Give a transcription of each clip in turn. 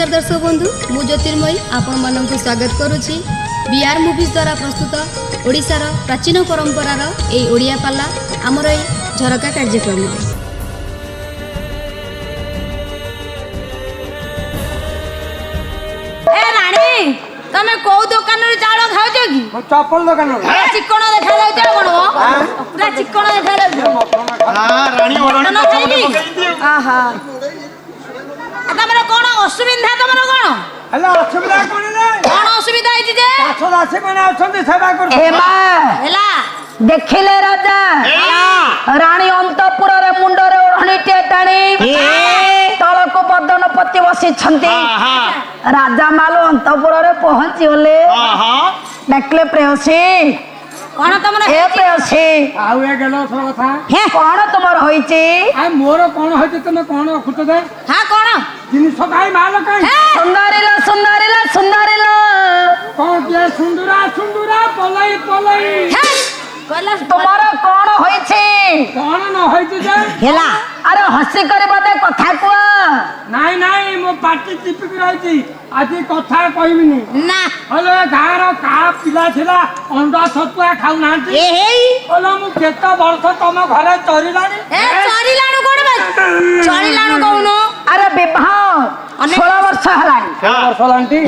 नमस्कार दर्शक बंधु मु ज्योतिर्मयी आपण मानक स्वागत करुच्ची बीआर मूवीज द्वारा प्रस्तुत ओडिशार प्राचीन परंपरार ए ओडिया पाला आमर ए झरका कार्यक्रम। तमे को दुकान रे चावल खाउछ की चप्पल दुकान चिकन देखा जाउछ कोन पूरा चिकन देखा जाउछ हां रानी ओरानी आहा तमरो कोन असुविधा तमरो कोन हला असुविधा कोन नै कोन असुविधा आइछि जे पाछो दासे कोन आछन्ती सेवा कर हेमा हेला देखिले राजा रानी अंतपुर रे मुंड रे ओढ़णी टेटाणी तळको बदनपति बसी छंती राजा मालो अंतपुर रे पहुंची होले देखले प्रेयसी कोन तमरो ए प्रेयसी आउ ए गेलो सब कथा हे कोन तमर होईची आ मोर कोन होईची तमे कोन रखुत दे हां कोन जिनिस काई माल काई सुंदरीला सुंदरीला सुंदरीला कोन के सुंदरा सुंदरा पलई पलई कहला तुम्हारा कोन होईची कोन न होईची जे हेला अरे हसी करे बदे कथा को नाई नाई मो पाटी टिपिक रहिची आजी कथा कहबिनी ना हलो गार का पिला छिला अंडा छतुआ खाउ नांती ए हेई हलो मु केता वर्ष तम घरे चरिलानी ए चरिलाणु कोन बा चरिलाणु कोन अरे विवाह 16 वर्ष हलानी 16 वर्ष लांटी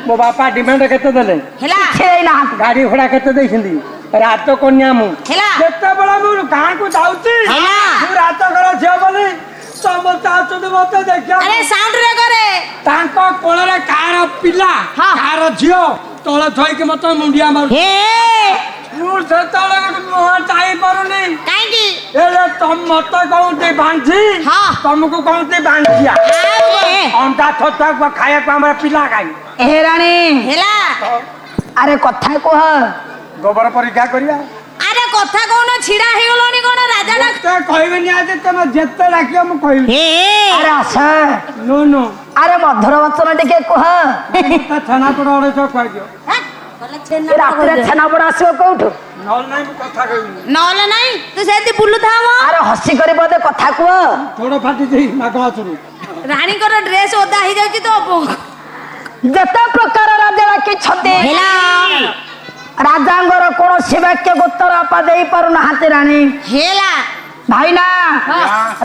मो बापा डिमांड केते देले हेला छेई ना गाड़ी घोड़ा केते देइछिंदी रात कन्या मु हेला केते बड़ा मु गां को जाउची हेला मु रात घर झियो बोली समस्त आछते मते देखिया अरे साउंड रे करे तांको कोळरे कार पिला कार झियो तळे थई के मते मुंडिया मार हे मु सेतळे मोह चाहि परुनी काई की एले तम मते कहउते बांधी हां तुमको कहउते बांधिया अरे अंडा छतुआ को खाया को हमरा पिला खाई ए रानी हेला अरे कथा कह गोबर परीक्षा करिया अरे कथा कोन छिडा हे गलोनी कोन राजा ना ते कहबेनी आज तमे जेते राखियो मु कहबी हे अरे आशा नो नो अरे मधुर वचन टिके कह ता छना पड़ ओरे सब कह दियो रातिरे छेना बड़ आसो कोठु नल नाही मु कथा कहबी नले नाही तू सेति बुल्लु था म अरे हसी करी बदे कथा कह थोड़ा फाटी जई नाक आसुरु रानी कर ड्रेस ओदा ही जाउची तो जते प्रकार राजा राखी छते हेला राजांगर कोन सेवाक्य गोत्तर अपा देई पारु ना हाते रानी हेला भाईना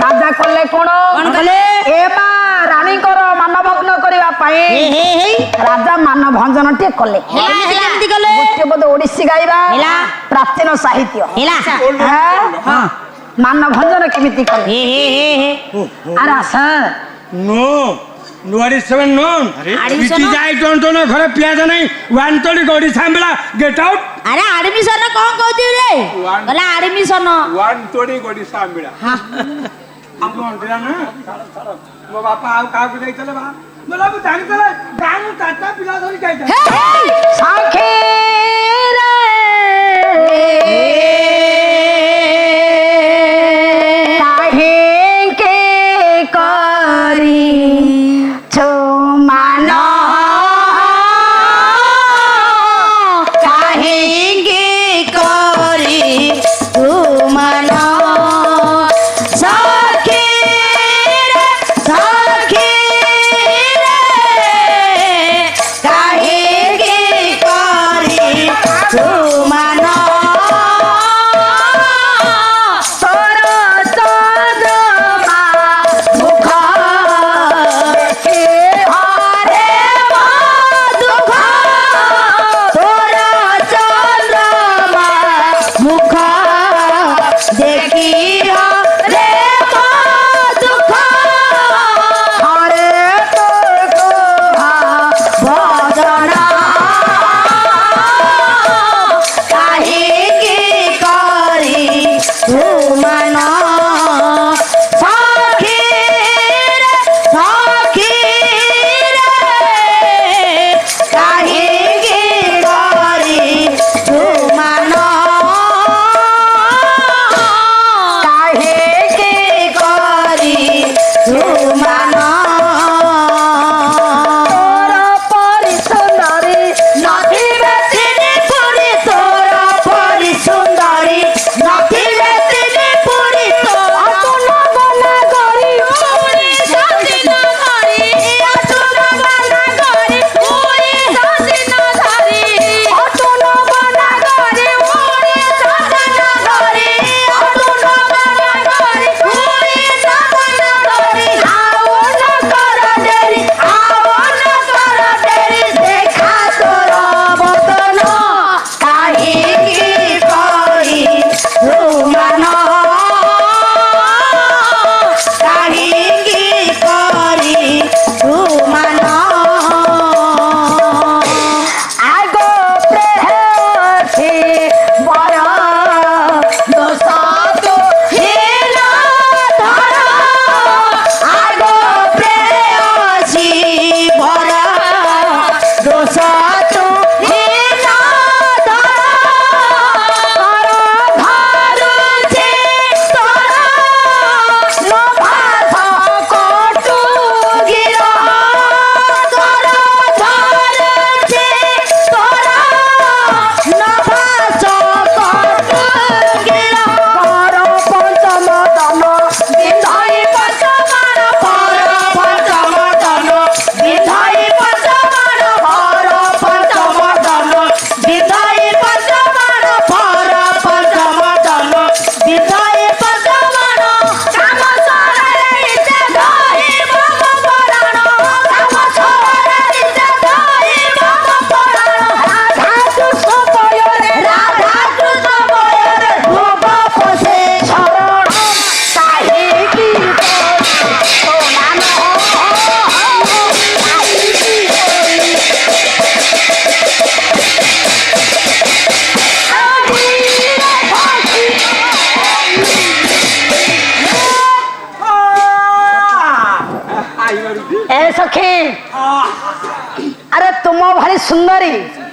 राजा कले कोन कले ए बा रानी कर मान भग्न करिवा पाए हे हे राजा मान भंजन टे कले हेला हेला केमति कले गोटे पद ओडिसी गाइबा हेला प्राचीन साहित्य हेला हां मान भंजन केमिति कले हे अरे आशा नो नुआरी 7 नो इति जाई टन घरे पियाज नाही वान तोडी गडी सांबला गेट आउट अरे एडमिशन कोन कहती रे गला एडमिशन वान तोडी गडी सांबला हां हम अंडरा ना छाड़ मो बापा आउ का को जाई चले बा मला बु जानी चले गानु टाटा पिला धरी जाई साखे काहे के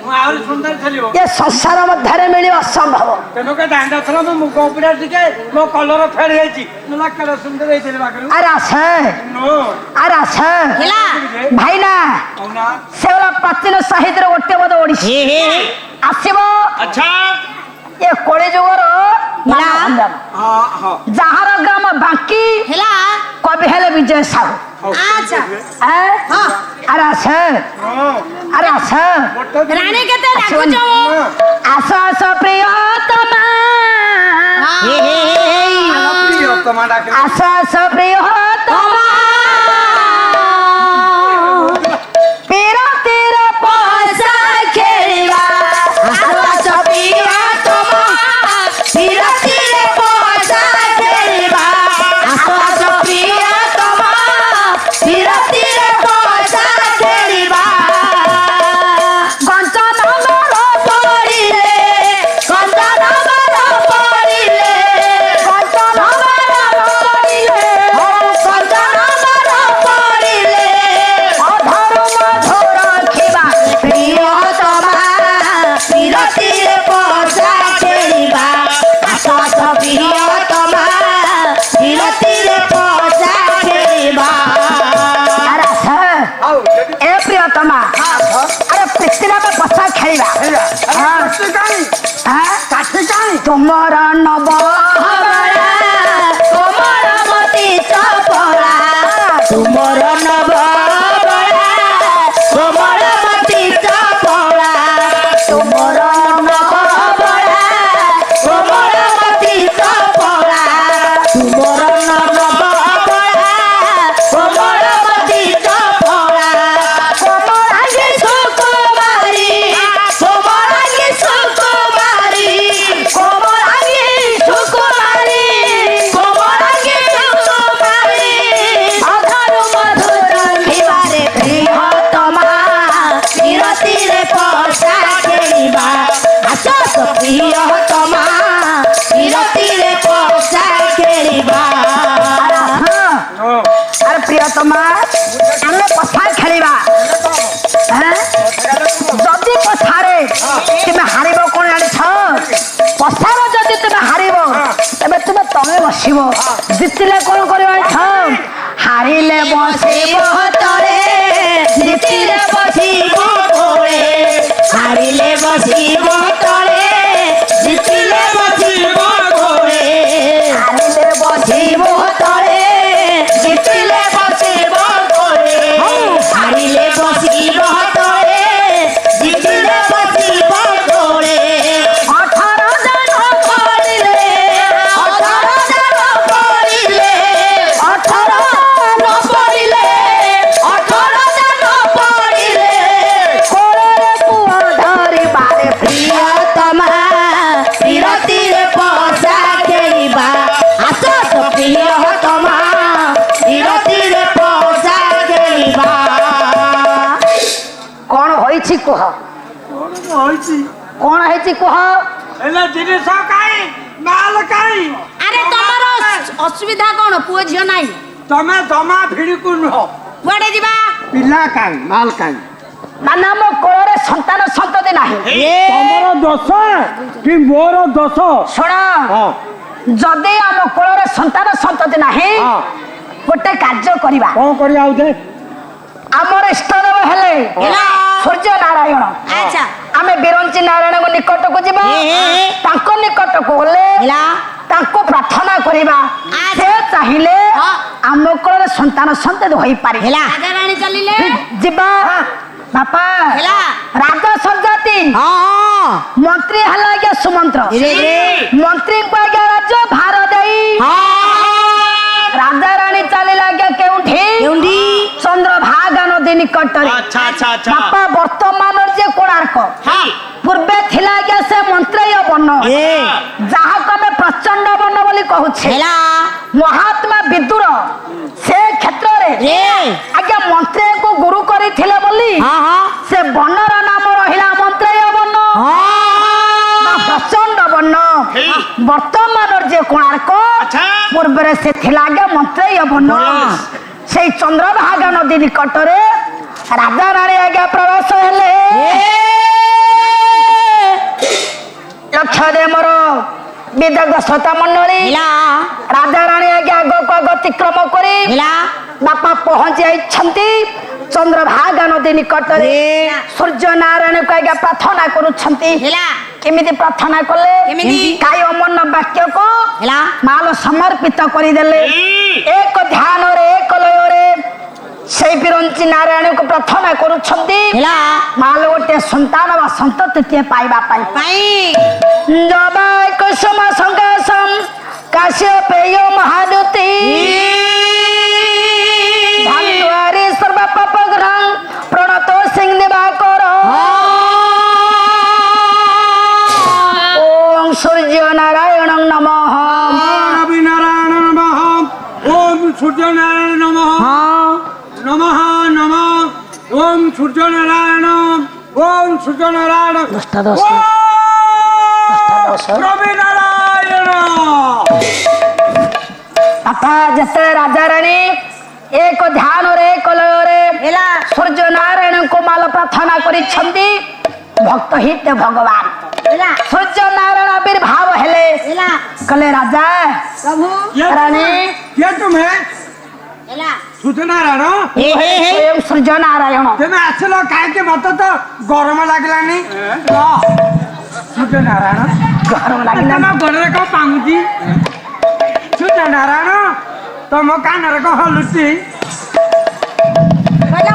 ମୁଁ ଆହୁରି ସୁନ୍ଦର ଥିଲି ଏ ସଂସାର ମଧ୍ୟରେ ମିଳିବା ଅସମ୍ଭବ। ତେଣୁକେ ଦାଣ୍ଡ ଥର ମୋ ମୁଖ ଉପରେ ଟିକେ ମୋ କଲର ଫେରି ଯାଇଛି ନହେଲେ କେଡ଼େ ସୁନ୍ଦର ହେଇଥିଲି ବାକରୁ ଆରେ ଆସେ ଆରେ ଆସେ ହେଲା ଭାଇନା କହୁନା ସେଗୁଡ଼ା ପ୍ରାଚୀନ ସାହିତ୍ୟର ଗୋଟେ ବୋଧ ଓଡିଶୀ ଆସିବ। ଆଚ୍ଛା ଏ କଳି ଯୁଗର ହେଲା। ହଁ ହଁ ଯାହାର ଗ୍ରାମ ବାଙ୍କି ହେଲା କବି ହେଲେ ବିଜୟ ସାହୁ। ଆଚ୍ଛା ଆରେ ଆସେ ଆରେ ଆସେ ରାଣୀ କେତେ ଡାକୁଛ ଆସ ଆସ ପ୍ରିୟତମା ଆସ ଆସ ପ୍ରିୟତମା ପିରତିର ପଇସା ଖେଳିବା ଆସ ଆସ ପ୍ରିୟତମା ପିରତିର ପଇସା ଖେଳିବା ଆସ ଆସ ପ୍ରିୟତମା ପିରତିର ପଇସା ଖେଳିବା କଞ୍ଚନଗର ପଡ଼ିଲେ କଞ୍ଚନଗର ପଡ଼ିଲେ କଞ୍ଚନଗର ପଡ଼ିଲେ କଞ୍ଚନଗର ପଡ଼ିଲେ ଅଧରୁ ମଧୁର ଖିବା ପ୍ରିୟତମା ପିରତିରେ ପଇସା ଖେଳିବା ଆସ ଆସ ପ୍ରିୟତମା ପିରତିରେ ପଇସା ଖେଳିବା ଆରେ ଆସ ଏ ପ୍ରିୟତମା ଆରେ ପ୍ରୀତିରେ ଆମେ ପଇସା ଖେଳିବା ତୁମର ନବ ତୁମର ମତି ଚପଳା ତୁମର ନବ ତୁମର ମତି ଚପଳା ତୁମର ନବ ତୁମର ମତି ଚପଳା ତୁମର ନବ ତୁମର ମତି ଚପଳା କୋମଳାଙ୍ଗି ସୁକୁମାରୀ କୋମଳାଙ୍ଗି ସୁକୁମାରୀ କୋମଳାଙ୍ଗି ସୁକୁମାରୀ କୋମଳାଙ୍ଗି ସୁକୁମାରୀ ଅଧରୁ ମଧୁର ଖିବାରେ ପ୍ରିୟତମା ବିରତିରେ ପଇସା ଖେଳିବା ଆସ ପ୍ରିୟତମା ବିରତିରେ ପଇସା ଖେଳିବା ଆରେ ପ୍ରିୟତମା ଆମେ ପଇସା ଖେଳିବା ଯଦି ପଛାରେ ତୁମେ ହାରିବ କଣ ଜାଣିଛ ପଛାରେ ଯଦି ତୁମେ ହାରିବ ତେବେ ତୁମେ ତଳେ ବସିବ ଜିତିଲେ କଣ କରିବ ଜାଣିଛ ହାରିଲେ ବସିବ ତଳେ ଜିତିଲେ ବସିବ ତଳେ ହାରିଲେ ବସିବ ତଳେ ଜିତିଲେ ବସିବ ତଳେ ହାରିଲେ ବସିବ ତଳେ ଜିତିଲେ ବସିବ ତଳେ ହାରିଲେ ବସିବ ତଳେ ଜିତିଲେ ବସିବ ତଳେ 18 ଜଣ ପଡ଼ିଲେ 18 ଜଣ ପଡ଼ିଲେ 18 ଜଣ ପଡ଼ିଲେ 18 ଜଣ ପଡ଼ିଲେ କୋଳରେ ପୁଅ ଧରିବାରେ ପ୍ରିୟତମା ବିରତିରେ ପଇସା ଖେଳିବା ଆସ ପ୍ରିୟତମା ବିରତିରେ ପଇସା ଖେଳିବା କଣ ହୋଇଛି କୁହ କଣ ହେଇଛି କୁହ ହେଲେ ଜିନିଷ କାଇଁ ମାଲ କାଇଁ ଆରେ ତମର ଅସୁବିଧା କଣ ପୁଅ ଝିଅ ନାହିଁ ତମେ ଜମା ଭିଡ଼ିକୁ ନୁହଁ କୁଆଡେ ଯିବା ପିଲା କାଇଁ ମାଲ କାଇଁ ମାନେ ଆମ କୋଳରେ ସନ୍ତାନ ସନ୍ତତି ନାହିଁ ତମର ଦୋଷ କି ମୋର ଦୋଷ ଶୁଣ ହଁ ଯଦି ଆମ କୋଳରେ ସନ୍ତାନ ସନ୍ତତି ନାହିଁ ହଁ ଗୋଟେ କାର୍ଯ୍ୟ କରିବା କଣ କରିବା ଆଉ ଆମର ଇଷ୍ଟଦେବ ହେଲେ ସୂର୍ଯ୍ୟ ନାରାୟଣ ଆଚ୍ଛା ଆମେ ବିରଞ୍ଚି ନାରାୟଣଙ୍କ ନିକଟକୁ ଯିବା ତାଙ୍କ ନିକଟକୁ ଗଲେ ତାଙ୍କୁ ପ୍ରାର୍ଥନା କରିବା ସେ ଚାହିଁଲେ ଆମ କୋଳରେ ସନ୍ତାନ ସନ୍ତତି ହୋଇପାରିବେ ରାଜା ରାଣୀ ଚାଲିଲେ ଯିବା ବାପା ହେଲା ରାଜା ସଞ୍ଜାତି ମନ୍ତ୍ରୀ ହେଲା ଆଜ୍ଞା ସୁମନ୍ତ୍ର ମନ୍ତ୍ରୀଙ୍କୁ ଆଜ୍ଞା ରାଜ୍ୟ ଭାର ଦେଇ ରାଜା ରାଣୀ ଚାଲିଲେ ଆଜ୍ଞା କେଉଁଠି ଚନ୍ଦ୍ରଭାଗା ନଦୀ ନିକଟରେ ବାପା ବର୍ତ୍ତମାନ ଯେ କୋଣାର୍କ ପୂର୍ବେ ଥିଲା ଆଜ୍ଞା ସେ ମନ୍ତ୍ରେୟ ବନ ଯାହାକୁ ଆମେ ପ୍ରଚଣ୍ଡ ବନ ବୋଲି କହୁଛେ ମହାତ୍ମା ବିଦୁର ସେ କ୍ଷେତ୍ରରେ ଆଜ୍ଞା ମନ୍ତ୍ରୀଙ୍କୁ ଗୁରୁ କରିଥିଲେ ବୋଲି ସେ ବନର ନାମ ରହିଲା ମନ୍ତ୍ରେୟ ବନ ପ୍ରଚଣ୍ଡ ବନ ବର୍ତ୍ତମାନ ଯେ କୋଣାର୍କ ପୂର୍ବରେ ସେ ଥିଲା ଆଜ୍ଞା ମନ୍ତ୍ରେୟ ବନ ସେଇ ଚନ୍ଦ୍ରଭାଗା ନଦୀ ନିକଟରେ ରାଜା ରାଣୀ ଆଜ୍ଞା ପ୍ରବେଶ ହେଲେ ଦେ ମୋର ବିଦଗ୍ଧ ଶ୍ରୋତା ମଣ୍ଡଳୀ ରାଜା ରାଣୀ ଆଜ୍ଞା ଆଗକୁ ଆଗ ଅତିକ୍ରମ କରି ବାପା ପହଞ୍ଚି ଯାଇଛନ୍ତି ଚନ୍ଦ୍ରଭାଗା ନଦୀ ନିକଟରେ ସୂର୍ଯ୍ୟ ନାରାୟଣକୁ ଆଜ୍ଞା ପ୍ରାର୍ଥନା କରୁଛନ୍ତି କେମିତି ପ୍ରାର୍ଥନା କଲେ କାୟ ମନ ବାକ୍ୟକୁ ମାଲ ସମର୍ପିତ କରିଦେଲେ ଏକ ଧ୍ୟାନରେ ଏକ ଲୟରେ ସେଇ ବିରଞ୍ଚି ନାରାୟଣକୁ ପ୍ରାର୍ଥନା କରୁଛନ୍ତି ମାଲ ଗୋଟେ ସନ୍ତାନ ବା ସନ୍ତତିଟିଏ ପାଇବା ପାଇଁ ଜବାଇ କୁସୁମ ସଂକାଶମ କାଶ୍ୟପେୟ ମହାଦୁତି ଧାନ୍ତୁଆରି ସର୍ବ ପାପଗ୍ରହଂ ପ୍ରଣତ ସିଂ ଦିବାକର ଓಂ ସୂର୍ଯ୍ୟ ନାରାୟଣ ନମଃ रवि नारायण नमः ओम सूर्य नारायण नमः नमः नमः ओम सूर्य नारायण दशटा रवि नारायण ବାପା ଯେତେ ରାଜା ରାଣୀ ଏକ ଧ୍ୟାନରେ ଏକ ଲୟରେ ସୂର୍ଯ୍ୟ ନାରାୟଣଙ୍କୁ ମାଲ ପ୍ରାର୍ଥନା କରିଛନ୍ତି ଭକ୍ତ ହିତ ଭଗବାନ ସୂର୍ଯ୍ୟ ନାରାୟଣ ଆବିର୍ଭାବ ହେଲେ କହିଲେ ରାଜା ରାଣୀ क्या तुम्हें सूर्य नारायण ସ୍ୱୟଂ ସୂର୍ଯ୍ୟ ନାରାୟଣ तुम्हें आसल कहीं मत तो गरम लगलानी सूर्य नारायण ଗରମ ଲାଗିଲା तम गोड़े कौन पाऊँगी सूर्य नारायण तुम कान कौन हलुची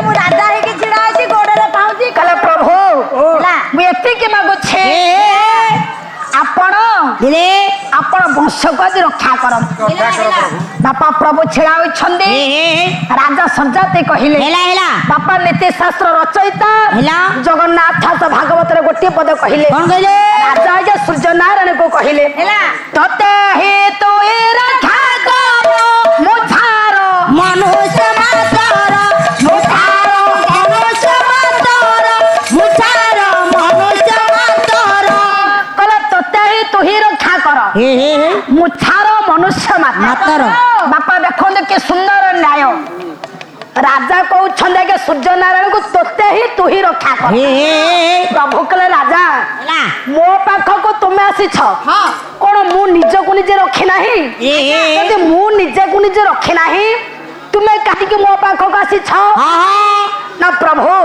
ମୁଁ ରାଜା ହେଇକି ଛିଡା ହେଇଛି ଗୋଡରେ ପାଉଛି କହିଲେ ପ୍ରଭୁ ମୁଁ ଏତିକି ମାଗୁଛି ଆପଣ ଆପଣ ବଂଶକୁ ଆଜି ରକ୍ଷା କରନ୍ତୁ ବାପା ପ୍ରଭୁ ଛିଡା ହୋଇଛନ୍ତି ରାଜା ସଞ୍ଜାତି କହିଲେ ବାପା ନୀତି ଶାସ୍ତ୍ର ରଚୟିତା ଜଗନ୍ନାଥ ଭାଗବତରେ ଗୋଟିଏ ପଦ କହିଲେ ରାଜା ଆଜ୍ଞା ସୂର୍ଯ୍ୟ ନାରାୟଣକୁ କହିଲେ ତତେ ହି ତୁ ରକ୍ଷା କର ମୁଁ ଛାର ମନୁଷ୍ୟ ମାତର ମୁଁ ଛାର ମନୁଷ୍ୟ ମାତର ମୁଁ ଛାର ମନୁଷ୍ୟ ମାତର କହିଲେ ତତେ ହି ତୁ ହି ରକ୍ଷା କର ମୁଁ ଛାର ମନୁଷ୍ୟ ମାତର ବାପା ଦେଖନ୍ତୁ କି ସୁନ୍ଦର ନ୍ୟାୟ ରାଜା କହୁଛନ୍ତି ଆଜ୍ଞା ସୂର୍ଯ୍ୟ ନାରାୟଣକୁ ତୋତେ ହିଁ ତୁ ହିଁ ରକ୍ଷା କର ପ୍ରଭୁ କହିଲେ ରାଜା ମୋ ପାଖକୁ ତୁମେ ଆସିଛ କଣ ମୁଁ ନିଜକୁ ନିଜେ ରଖି ନାହିଁ ଯଦି ମୁଁ ନିଜକୁ ନିଜେ ରଖି ନାହିଁ ତୁମେ କାହିଁକି ମୋ ପାଖକୁ ଆସିଛ ନା ପ୍ରଭୁ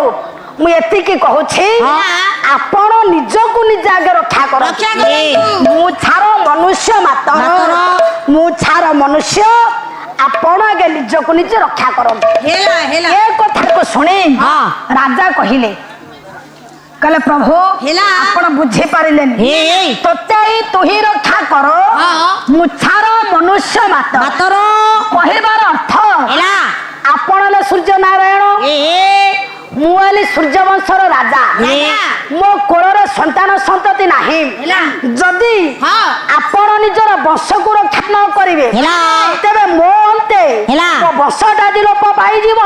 ମୁଁ ଏତିକି କହୁଛି ଆପଣ ନିଜକୁ ନିଜେ ଆଗେ ରକ୍ଷା କର ମୁଁ ଛାର ମନୁଷ୍ୟ ମାତର ମୁଁ ଛାର ମନୁଷ୍ୟ ଆପଣ ଆଗେ ନିଜକୁ ନିଜେ ରକ୍ଷା କରନ୍ତୁ ଏ କଥାକୁ ଶୁଣି ରାଜା କହିଲେ ପ୍ରଭୁ ଆପଣ ବୁଝିପାରିଲେନି ତୋତେ ତୁ ହିଁ ରକ୍ଷା କର ମୁଁ ଛାର ମନୁଷ୍ୟ ମାତର କହିବାର ଅର୍ଥ ଆପଣ ହେଲେ ସୂର୍ଯ୍ୟ ନାରାୟଣ ମୁଁ ହେଲି ସୂର୍ଯ୍ୟ ବଂଶର ରାଜା ମୋ କୋଳରେ ସନ୍ତାନ ସନ୍ତତି ନାହିଁ ଯଦି ଆପଣ ନିଜର ବଂଶକୁ ରକ୍ଷା ନ କରିବେ ତେବେ ମୋ ଅନ୍ତେ ମୋ ବଂଶଟା ଆଜି ଲୋପ ପାଇଯିବ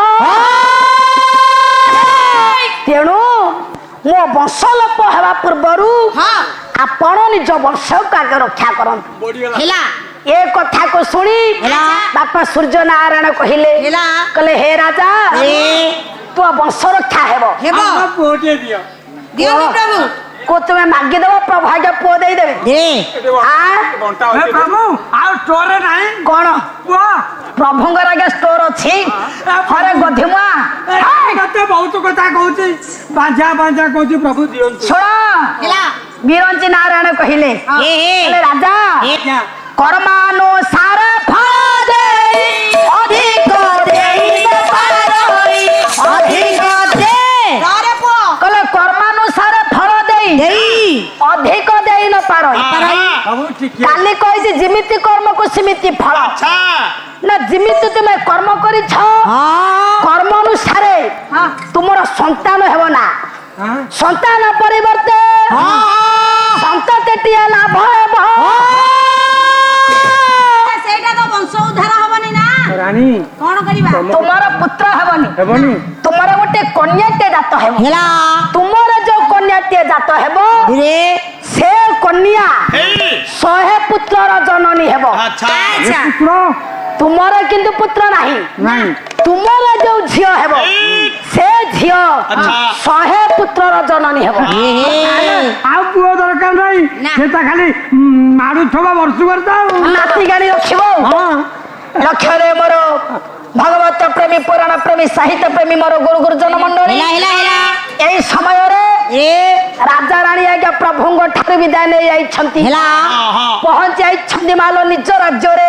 ତେଣୁ ମୋ ବଂଶ ଲୋପ ହେବା ପୂର୍ବରୁ ଆପଣ ନିଜ ବଂଶକୁ ଆଗେ ରକ୍ଷା କରନ୍ତୁ ଏ କଥାକୁ ଶୁଣି ବାପା ସୂର୍ଯ୍ୟ ନାରାୟଣ କହିଲେ ହେ ରାଜା ତୁ ବଂଶ ରକ୍ଷା ହେବ को तुम्हें मागी देव प्रभु आगे पुओ दे देबे प्रभु आ स्टोर नहीं कोन प्रभुंगर आगे स्टोर अछि अरे गधिमा कते बहुत कथा कहउची बाजा बाजा कहउची प्रभु दियो सुन वीरंजी नारायण कहिले राजा कर्मानुसार फल दे अधिक देई पारोई अधिक दे अरे पुओ कले कर्मानुसार फल देई अधिक देई न पारोई काली कहि जिमिति कर्म को सिमिति फल अच्छा ना जिमिति तुमे कर्म करि छ कर्म अनुसार तुमर संतान हेबो ना संतान परिवर्ते संततिटिया लाभ हेबो सेटा तो वंश उद्धार हबनी ना रानी कोन करिबा तुमर पुत्र हेबनी तुमर गोटे कन्याटे जात हेबो तुमर जो कन्याटे जात हेबो से कन्या 100 पुत्रर जननी हेबो अच्छा पुत्र तुमर किंतु पुत्र नहीं तुमर जो झियो हेबो से झियो 100 पुत्रर जननी हेबो आ पुओ दरकार नहीं সেটা খালি মারুথবা বর্ষ করতে নাতি গাড়ি রখিব লক্ষ্ୟରେ ମୋର ଭଗବତ ପ୍ରେମୀ ପୁରାଣ ପ୍ରେମୀ ସାହିତ୍ୟ ପ୍ରେମୀ ମୋର ଗୁରୁ ଗୁରୁଜନ ମଣ୍ଡଳୀ ଏହି ସମୟରେ ରାଜା ରାଣୀ ଆଜ୍ଞା ପ୍ରଭୁଙ୍କ ଠାରୁ ବିଦାୟ ନେଇ ଯାଇଛନ୍ତି ପହଞ୍ଚି ଯାଇଛନ୍ତି ମାଲ ନିଜ ରାଜ୍ୟରେ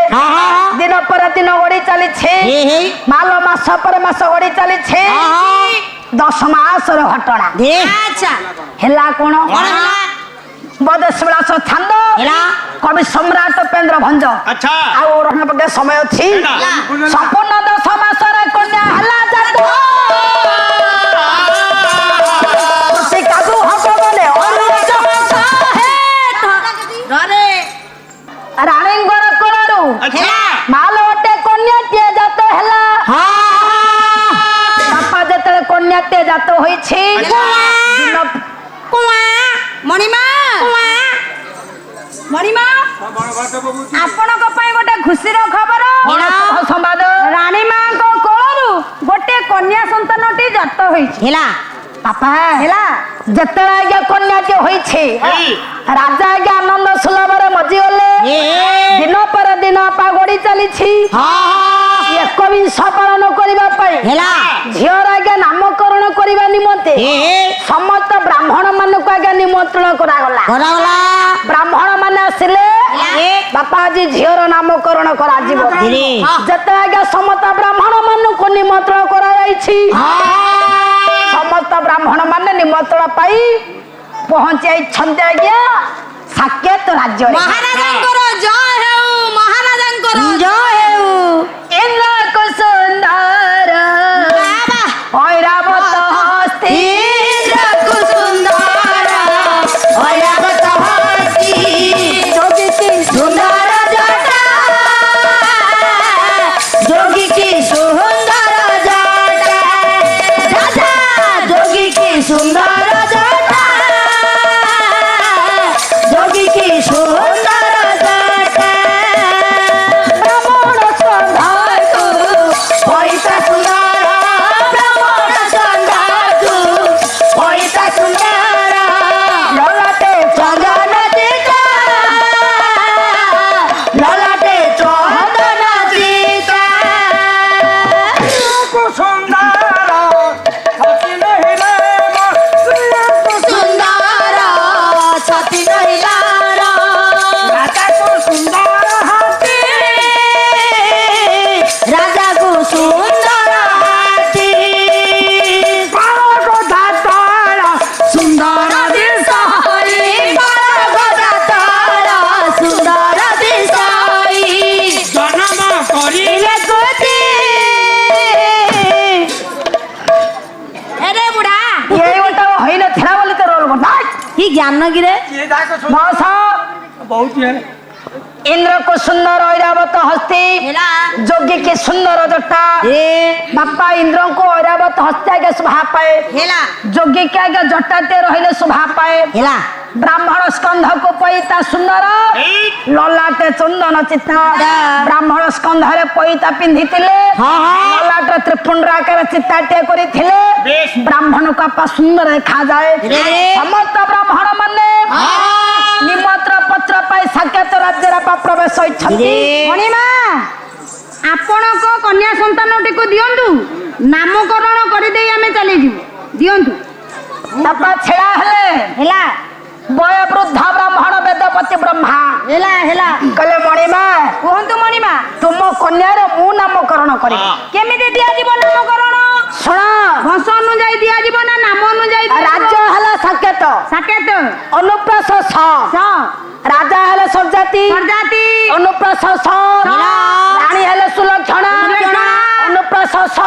ଦିନ ପରେ ଦିନ ଗଡି ଚାଲିଛି ମାଲ ମାସ ପରେ ମାସ ଗଡି ଚାଲିଛି 10 ମାସର ଘଟଣା ହେଲା କଣ ବଦେଶ ବିଳାସ ଛାନ୍ଦ କବି ସମ୍ରାଟ ଉପେନ୍ଦ୍ର ଭଞ୍ଜ ଆଉ ରଣପଟେ ସମୟ ଅଛି ସମ୍ପୂର୍ଣ୍ଣ 10 ମାସରେ କନ୍ୟା ହେଲା ଜାତ କାଜୁ ହବ ବଲେ ରାଣୀଙ୍କର କୋଳରୁ ମାଲ ଗୋଟେ କନ୍ୟାଟିଏ ଜାତ ହେଲା ବାପା ଯେତେବେଳେ କନ୍ୟାଟିଏ ଜାତ ହୋଇଛି ଆପଣଙ୍କ ପାଇଁ ଗୋଟେ ଖୁସିର ଖବର ସମ୍ବାଦ ରାଣୀ ମାଙ୍କ କୋଳରୁ ଗୋଟେ କନ୍ୟା ସନ୍ତାନଟି ଜାତ ହୋଇଛି ହେଲା ବାପା ହେଲା ଯେତେବେଳେ ଆଜ୍ଞା କନ୍ୟାଟି ହୋଇଛି ରାଜା ଆଜ୍ଞା ଆନନ୍ଦ ସୁଲଭରେ ମଜିଗଲେ ଦିନ ପରେ ଦିନ ଆପା ଗଡି ଚାଲିଛି 21 ପାଳନ କରିବା ପାଇଁ ଝିଅର ଆଜ୍ଞା ନାମକରଣ କରିବା ନିମନ୍ତେ ସମସ୍ତ ବ୍ରାହ୍ମଣ ମାନଙ୍କୁ ଆଜ୍ଞା ନିମନ୍ତ୍ରଣ କରାଗଲା ବ୍ରାହ୍ମଣ ମାନେ ଆସିଲେ ବାପା ଆଜି ଝିଅର ନାମକରଣ କରାଯିବ ଯେତେବେଳେ ଆଜ୍ଞା ସମସ୍ତ ବ୍ରାହ୍ମଣ ମାନଙ୍କୁ ନିମନ୍ତ୍ରଣ କରାଯାଇଛି ସମସ୍ତ ବ୍ରାହ୍ମଣ ମାନେ ନିମନ୍ତ୍ରଣ ପାଇ ପହଞ୍ଚି ଯାଇଛନ୍ତି ଆଜ୍ଞା ସାକେତ ରାଜ୍ୟରେ ମହାରାଜାଙ୍କର ଜୟ ହେଉ ମହାରାଜାଙ୍କର ଜୟ ହେଉ ଇନ୍ଦ୍ର କୁସୁନ୍ଦର ଐରାବତ ହସ୍ତି ଇନ୍ଦ୍ର କୁସୁନ୍ଦର ଐରାବତ ହସ୍ତି ଯୋଗୀ କି ସୁନ୍ଦର ଜଟା ଯୋଗୀ କି ସୁନ୍ଦର ଜଟା ରାଜା ଯୋଗୀ କି ସୁନ୍ଦର ଜଟା ଯୋଗୀ କି ସୁନ୍ଦର ଜଟା ବ୍ରାହ୍ମଣ ସନ୍ଧାକୁ ପଇସା ସୁନ୍ଦର ବ୍ରାହ୍ମଣ ସନ୍ଧାକୁ ପଇସା ସୁନ୍ଦର ଲଲାଟେ ଚନ୍ଦନ ଚିତା ଲଲାଟେ ଚନ୍ଦନ ଚିତା ସୁନ୍ଦର ସତୀ ନହିଲେ ସୁନ୍ଦର ସତୀ ନହିଲାର ରାଜାକୁ ସୁନ୍ଦର ହାତୀ ରାଜାକୁ ସୁନ୍ଦର ହାତୀ ବାଳକ ଦାତାଳ ସୁନ୍ଦର ଦିଶ ବାଳକ ଦାତାଳ ସୁନ୍ଦର ଦିଶ ଜନମ କରି କୋଟି ଏରେ ବୁଢା ଏଇ ଗୋଟା ହୋଇନଥିଲା ବୋଲି ତ ରୋଲ ଗୋଟା କି ଜ୍ଞାନ କିରେ କିଏ ଯାକ ବସ ବହୁତ ଇନ୍ଦ୍ର କୁ ସୁନ୍ଦର ଐରାବତ ହସ୍ତି ଯୋଗୀ କି ସୁନ୍ଦର ଜଟା ବାପା ଇନ୍ଦ୍ରଙ୍କୁ ଐରାବତ ହସ୍ତି ଆଜ୍ଞା ଶୋଭା ପାଏ ଯୋଗୀ କି ଆଜ୍ଞା ଜଟାଟେ ରହିଲେ ଶୋଭା ପାଏ ବ୍ରାହ୍ମଣ ସ୍କନ୍ଧକୁ ପଇତା ସୁନ୍ଦର ଲଲାଟେ ଚନ୍ଦନ ଚିତା ବ୍ରାହ୍ମଣ ସ୍କନ୍ଧରେ ପଇତା ପିନ୍ଧିଥିଲେ ଲଲାଟେ ତ୍ରିପୁଣ୍ଡ ଆକାର ଚିତାଟିଏ କରିଥିଲେ ବ୍ରାହ୍ମଣକୁ ଆପା ସୁନ୍ଦର ଦେଖାଯାଏ ସମସ୍ତ ବ୍ରାହ୍ମଣ ମାନେ ନିମନ୍ତ୍ର ପତ୍ର ପାଇ ସାକେତ ରାଜ୍ୟରେ ଆପା ପ୍ରବେଶ ହୋଇଛନ୍ତି ମଣିମା ଆପଣଙ୍କ କନ୍ୟା ସନ୍ତାନଟିକୁ ଦିଅନ୍ତୁ ନାମକରଣ କରିଦେଇ ଆମେ ଚାଲିଯିବୁ ଦିଅନ୍ତୁ ବାପା ଛିଡ଼ା ହେଲେ ହେଲା ବୟ ବୃଦ୍ଧ ବ୍ରାହ୍ମଣ ବେଦପତି ବ୍ରହ୍ମା ହେଲା କହିଲେ ମଣିମା କୁହନ୍ତୁ ମଣିମା ତୁମ କନ୍ୟାର ମୁଁ ନାମକରଣ କରିବି କେମିତି ଦିଆଯିବ ନାମକରଣ ଶୁଣ ବଂଶ ଅନୁଯାୟୀ ଦିଆଯିବ ନା ନାମ ଅନୁଯାୟୀ ରାଜ୍ୟ ହେଲା ସାକେତ ସାକେତ ଅନୁପ୍ରାସ ସ ରାଜା ହେଲେ ସଜାତି ଅନୁପ୍ରାସ ସ ରାଣୀ ହେଲେ ସୁଲକ୍ଷଣା ଅନୁପ୍ରାସ ସ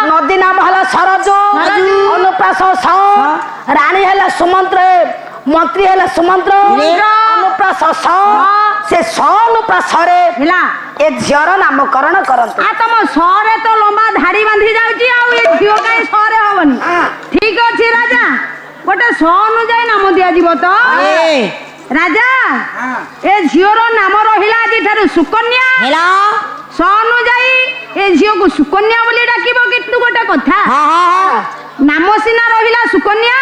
ନଦୀ ନାମ ହେଲା ସରଜୁ ଅନୁପ୍ରାସ ସ ରାଣୀ ହେଲେ ସୁମନ୍ତ୍ର ମନ୍ତ୍ରୀ ହେଲେ ସୁମନ୍ତ୍ର ଅନୁପ୍ରାସ ସ ସେ ସ ଅନୁପ୍ରାସରେ ହେଲା ଏ ଝିଅର ନାମକରଣ କରନ୍ତୁ ଆ ତମ ସରେ ତ ଲମ୍ବା ଧାଡି ବାନ୍ଧି ଯାଉଛି ଆଉ ଏ ଝିଅ କାହିଁ ସରେ ହବନି ଠିକ ଅଛି ରାଜା ଗୋଟେ ସ ଅନୁଯାୟୀ ନାମ ଦିଆଯିବ ତ ରାଜା ଏ ଝିଅର ନାମ ରହିଲା ଆଜିଠାରୁ ସୁକନ୍ୟା ହେଲା ସ ଅନୁଯାୟୀ ଏ ଝିଅକୁ ସୁକନ୍ୟା ବୋଲି ଡାକିବ କିନ୍ତୁ ଗୋଟେ କଥା নাম সিনা রহিলা সুকন্যা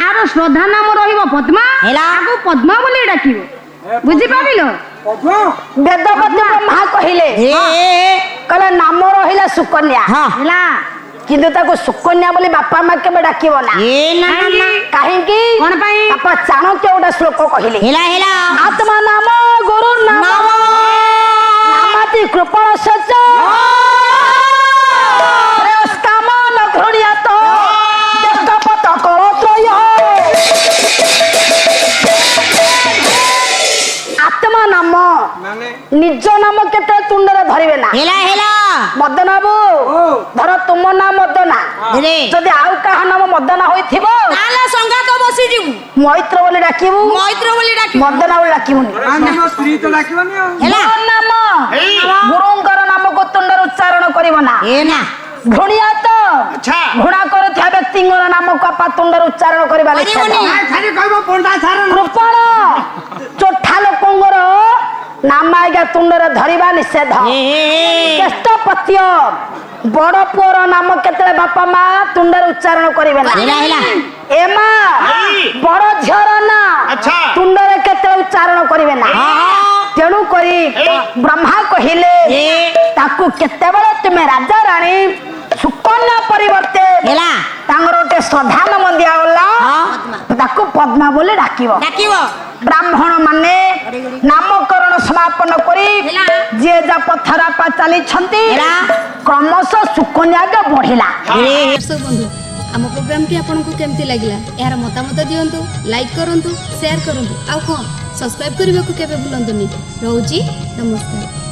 আর শ্রদ্ধা নাম রহিব পদ্মা ହେଲା। ତାକୁ ପଦ୍ମା ବୋଲି ଡାକିବ ବୁଝିପାରିଲ ବେଦପତି ବ୍ରହ୍ମା କହିଲେ କହିଲେ ନାମ ରହିଲା ସୁକନ୍ୟା ହେଲା କିନ୍ତୁ ତାକୁ ସୁକନ୍ୟା ବୋଲି ବାପା ମା କେବେ ଡାକିବ ନା କାହିଁକି କଣ ପାଇଁ? ବାପା ଚାଣକ୍ୟ ଗୋଟେ ଶ୍ଲୋକ କହିଲେ ଆତ୍ମା ନାମ ଗୁରୁ ନାମ ନାମାତି କୃପଣ ସଚ କାମ ନ ଘୃଣ୍ୟାତ ଦେଶପଥ କଳତ୍ରୟ ଆତ୍ମା ନାମ ନିଜ ନାମ କେତେ ତୁଣ୍ଡରେ ଧରିବେ ନା ମଦନ ବାବୁ ଧର ତୁମ ନାଁ ମଦନା ଯଦି ଆଉ କାହା ନାମ ମଦନା ହୋଇଥିବ ମୈତ୍ର ବୋଲି ଡାକିବୁ ମଦନା ବୋଲି ଡାକିବୁନି ସ୍ତ୍ରୀ ତ ଡାକିବନି ଆଉ ମୋ ନାମ ଗୁରୁଙ୍କର ନାମକୁ ତୁଣ୍ଡରେ ଉଚ୍ଚାରଣ କରିବ ନା ଘୃଣ୍ୟାତ ଘୃଣା କରୁଥିବା ବ୍ୟକ୍ତିଙ୍କର ନାମକୁ ଆପା ତୁଣ୍ଡରେ ଉଚ୍ଚାରଣ କରିବା ନିଷେଧ ଖାଲି କହିବ ପଣ୍ଡା ସାର କୃପଣ ଚୋଠା ଲୋକଙ୍କର ନାମ ଆଜ୍ଞା ତୁଣ୍ଡରେ ଧରିବା ନିଷେଧ ଜ୍ୟେଷ୍ଠ ପତ୍ୟ ବଡ ପୁଅର ନାମ କେତେବେଳେ ବାପା ମା ତୁଣ୍ଡରେ ଉଚ୍ଚାରଣ କରିବେ ନା ଏ ମା ବଡ ଝିଅର ନା ତୁଣ୍ଡରେ କେତେବେଳେ ଉଚ୍ଚାରଣ କରିବେ ନା ତେଣୁ କରି ବ୍ରହ୍ମା କହିଲେ ତାକୁ କେତେବେଳେ ତୁମେ ରାଜା ରାଣୀ ସୁକନ୍ୟା ପରିବର୍ତ୍ତେ ତାଙ୍କର ଗୋଟେ ଶ୍ରଦ୍ଧା ନାମ ଦିଆଗଲା ତାକୁ ପଦ୍ମା ବୋଲି ଡାକିବ ବ୍ରାହ୍ମଣ ମାନେ ନାମକରଣ ସମାପନ କରି ଯିଏ ଯା ପଥର ଚାଲିଛନ୍ତି କ୍ରମଶଃ ସୁକନ୍ୟା ବଢିଲା ଦର୍ଶକ ବନ୍ଧୁ ଆମ ପ୍ରୋଗ୍ରାମଟି ଆପଣଙ୍କୁ କେମିତି ଲାଗିଲା ଏହାର ମତାମତ ଦିଅନ୍ତୁ ଲାଇକ୍ କରନ୍ତୁ ସେୟାର କରନ୍ତୁ ଆଉ ହଁ ସବସ୍କ୍ରାଇବ୍ କରିବାକୁ କେବେ ଭୁଲନ୍ତୁନି ରହୁଛି ନମସ୍କାର।